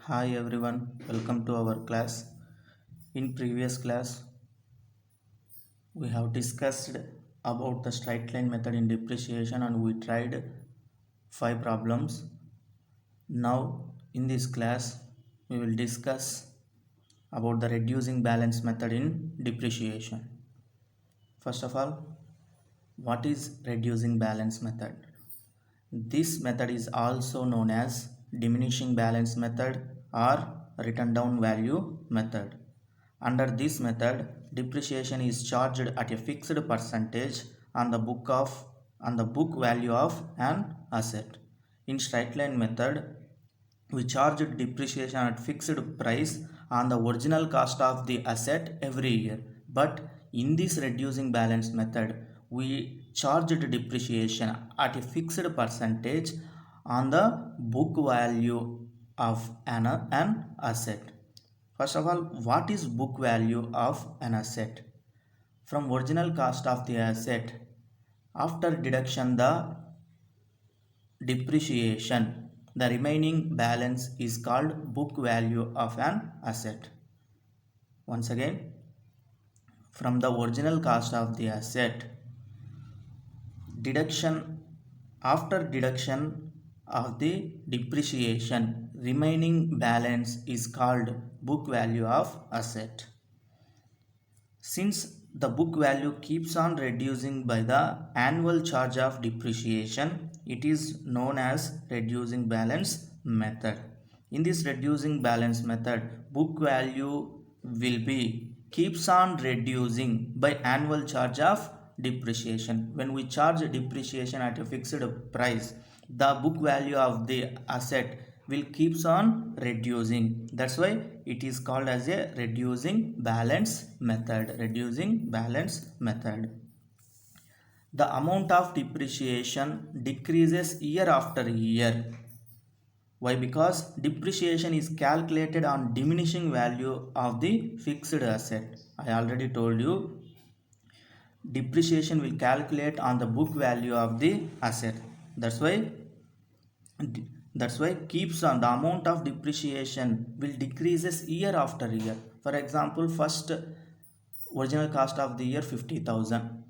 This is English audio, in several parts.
Hi everyone, welcome to our class. In previous class, we have discussed about the straight line method in depreciation and we tried 5 problems. Now in this class, we will discuss about the reducing balance method in depreciation. First of all, what is reducing balance method? This method is also known as diminishing balance method or written down value method. Under this method, depreciation is charged at a fixed percentage on the book value of an asset. In straight line method, we charge depreciation at fixed price on the original cost of the asset every year. But in this reducing balance method, we charged depreciation at a fixed percentage on the book value of an asset. First of all, what is book value of an asset? From original cost of the asset, after deduction the depreciation, the remaining balance is called book value of an asset. Once again, from the original cost of the asset, deduction after deduction of the depreciation, remaining balance is called book value of asset. Since the book value keeps on reducing by the annual charge of depreciation, it is known as reducing balance method. In this reducing balance method, book value will be keeps on reducing by annual charge of depreciation. When we charge depreciation at a fixed price, the book value of the asset will keeps on reducing. That's why it is called as a reducing balance method. The amount of depreciation decreases year after year. Why? Because depreciation is calculated on diminishing value of the fixed asset. I already told you depreciation will calculate on the book value of the asset. That's why keeps on the amount of depreciation will decreases year after year. For example, first original cost of the year 50,000,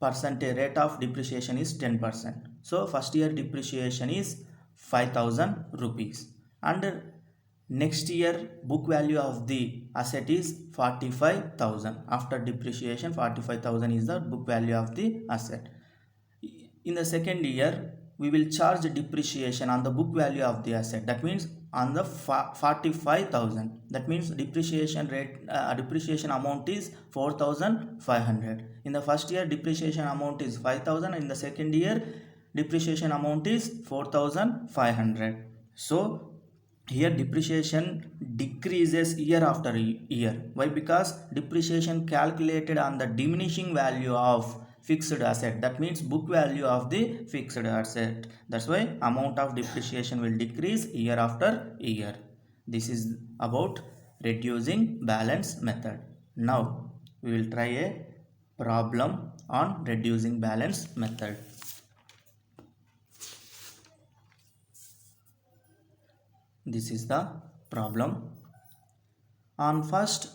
percentage rate of depreciation is 10%. So first year depreciation is 5,000 rupees and next year book value of the asset is 45,000. After depreciation 45,000 is the book value of the asset. In the second year we will charge depreciation on the book value of the asset, that means on the 45,000. That means depreciation amount is 4,500. In the first year depreciation amount is 5,000, in the second year depreciation amount is 4,500. So here depreciation decreases year after year. Why? Because depreciation calculated on the diminishing value of fixed asset, that means book value of the fixed asset. That's why amount of depreciation will decrease year after year. This is about reducing balance method. Now we will try a problem on reducing balance method. This is the problem. On 1st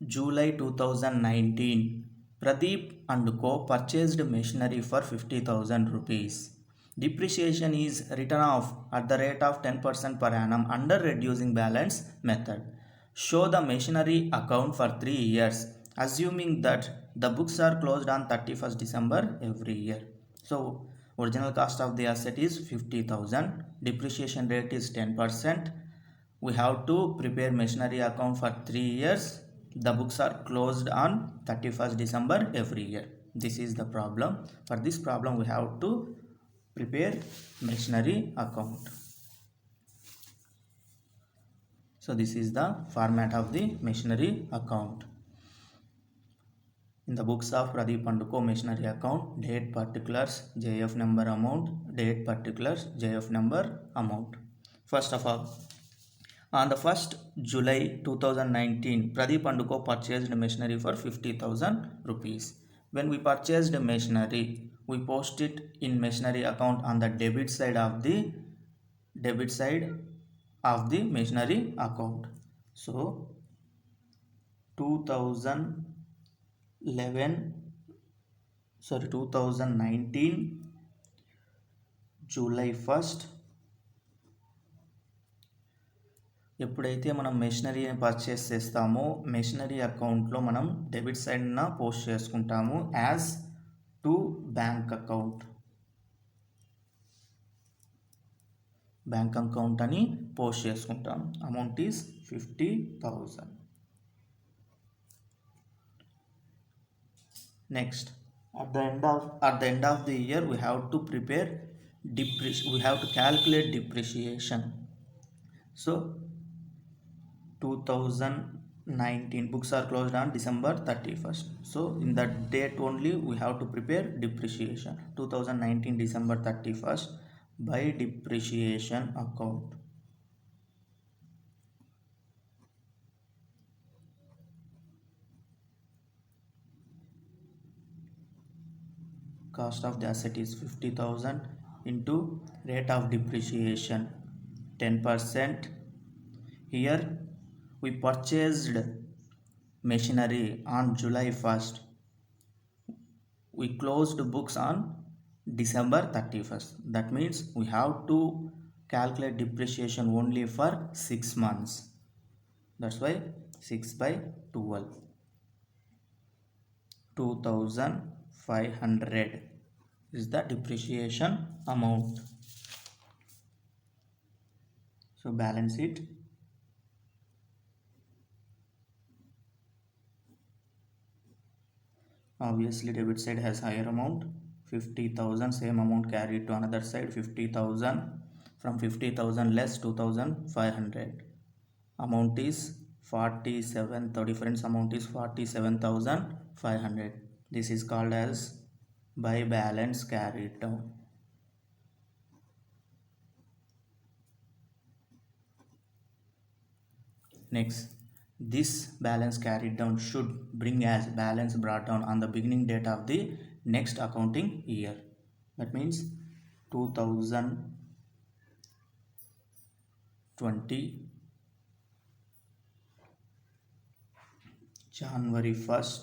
July 2019, Pradeep and Co purchased machinery for 50,000 rupees. Depreciation is written off at the rate of 10% per annum under reducing balance method. Show the machinery account for 3 years, assuming that the books are closed on 31st December every year. So original cost of the asset is 50,000, depreciation rate is 10%. We have to prepare machinery account for 3 years. The books are closed on 31st December every year. This is the problem. For this problem we have to prepare machinery account. So this is the format of the machinery account. In the books of Pradeep and Co machinery account, date particulars, JF number amount, date particulars, JF number amount. First of all, on the 1st July 2019, Pradeep and Co purchased machinery for 50,000 rupees. When we purchased machinery, we post it in machinery account on the debit side of the machinery account. So 2019 July 1st ఎప్పుడైతే మనం మెషినరీని purchase చేస్తామో machinery అకౌంట్లో మనం debit సైడ్న post చేసుకుంటాము as to bank account అని post చేసుకుంటాం. Amount is 50,000. Next at the end of the year we have to calculate depreciation. So 2019 books are closed on December 31st. So in that date only we have to prepare depreciation. 2019 December 31st by depreciation account. Cost of the asset is 50,000 into rate of depreciation 10%. Here we purchased machinery on July 1st. We closed books on December 31st. That means we have to calculate depreciation only for 6 months. That's why 6/12. 2,500 is the depreciation amount. So balance it. Obviously debit side has higher amount 50,000, same amount carried to another side 50,000. From 50,000 less 2,500. Amount is 47. The difference amount is 47,500. This is called as by balance carried down. Next, this balance carried down should bring as balance brought down on the beginning date of the next accounting year. That means 2020 January 1st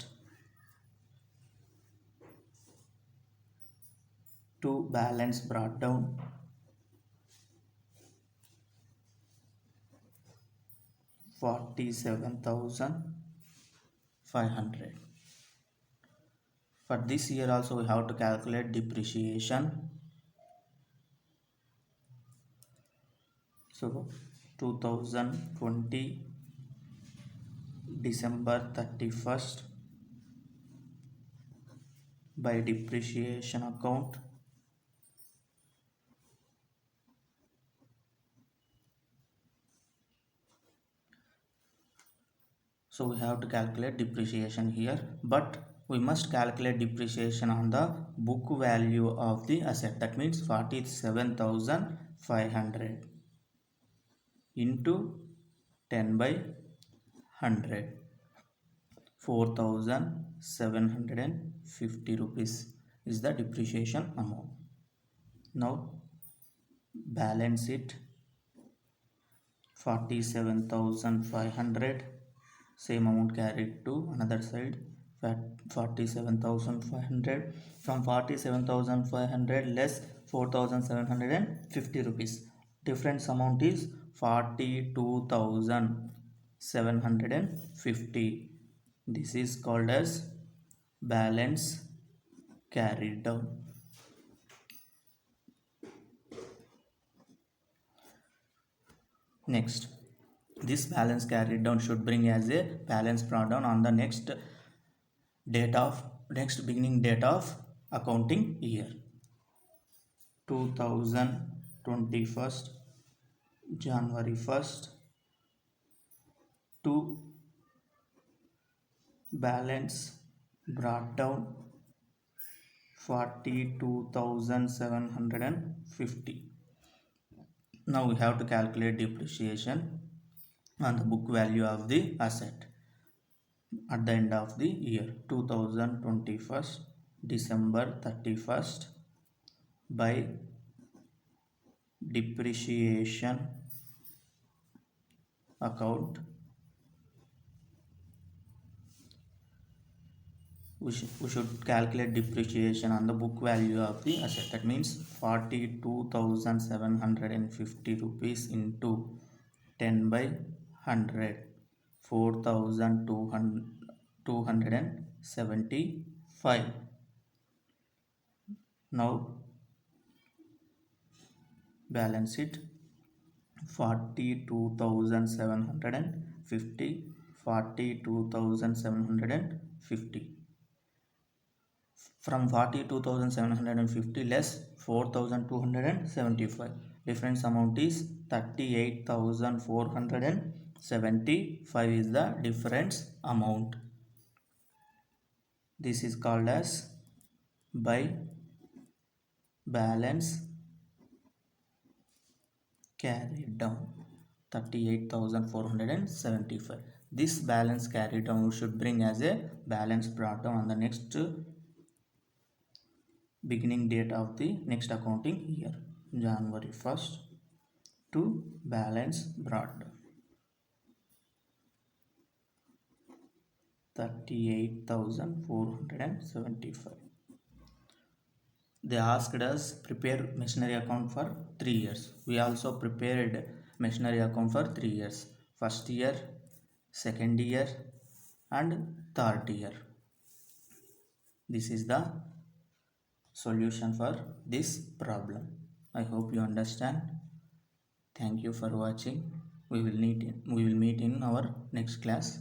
to balance brought down 47,500. For this year also we have to calculate depreciation. So 2020 December 31st by depreciation account. So we have to calculate depreciation here, but we must calculate depreciation on the book value of the asset. That means 47,500 into 10/100, 4,750 rupees is the depreciation amount. Now balance it. 47,500, same amount carried to another side 47,500. From 47,500 less 4,750 rupees. Difference amount is 42,750. This is called as balance carried down. Next, this balance carried down should bring as a balance brought down on the next beginning date of accounting year. 2021 January 1st to balance brought down 42,750. Now we have to calculate depreciation on the book value of the asset at the end of the year. 2021 December 31st by depreciation account, we should calculate depreciation on the book value of the asset. That means 42,750 rupees into 10 by 100, 4,275. Now balance it. 42,750, 42,750. From 42,750 less 4,275. Difference amount is 38,475 is the difference amount. This is called as by balance carried down. 38,475. This balance carried down should bring as a balance brought down on the next beginning date of the next accounting year, January 1st to balance brought down. 38,475. They asked us prepare machinery account for 3 years. We also prepared machinery account for 3 years. First year, second year and third year. This is the solution for this problem. I hope you understand. Thank you for watching. We will meet in our next class.